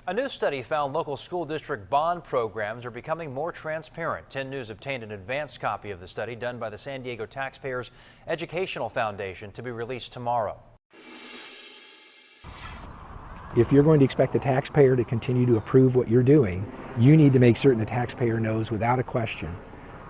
A new study found local school district bond programs are becoming more transparent. 10 News obtained an advanced copy of the study done by the San Diego Taxpayers Educational Foundation to be released tomorrow. If you're going to expect the taxpayer to continue to approve what you're doing, you need to make certain the taxpayer knows without a question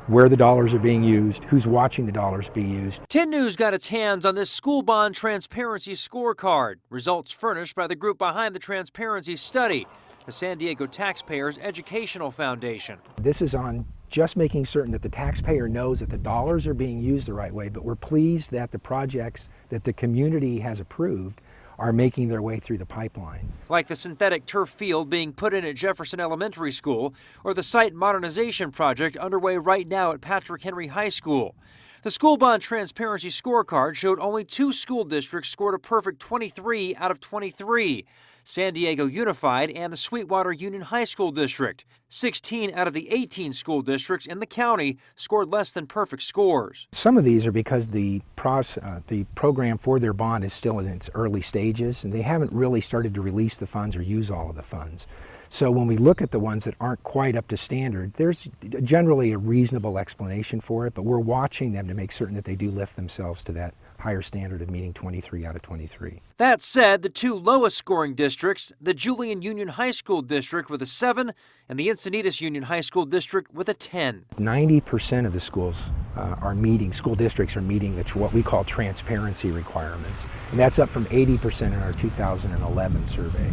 where the dollars are being used, who's watching the dollars be used. 10 News got its hands on this school bond transparency scorecard. Results furnished by the group behind the transparency study, the San Diego Taxpayers Educational Foundation. This is on just making certain that the taxpayer knows that the dollars are being used the right way, but we're pleased that the projects that the community has approved are making their way through the pipeline. Like the synthetic turf field being put in at Jefferson Elementary School, or the site modernization project underway right now at Patrick Henry High School. The school bond transparency scorecard showed only 2 school districts scored a perfect 23 out of 23. San Diego Unified and the Sweetwater Union High School District. 16 out of the 18 school districts in the county scored less than perfect scores. Some of these are because the program for their bond is still in its early stages, and they haven't really started to release the funds or use all of the funds. So when we look at the ones that aren't quite up to standard, there's generally a reasonable explanation for it, but we're watching them to make certain that they do lift themselves to that higher standard of meeting 23 out of 23. That said, the 2 lowest scoring districts, the Julian Union High School District with a 7 and the Encinitas Union High School District with a 10. 90% of the school districts are meeting what we call transparency requirements, and that's up from 80% in our 2011 survey.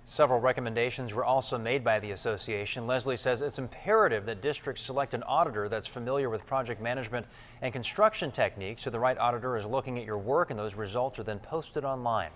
Several recommendations were also made by the association. Leslie says it's imperative that districts select an auditor that's familiar with project management and construction techniques, so the right auditor is looking at your work and those results are then posted online.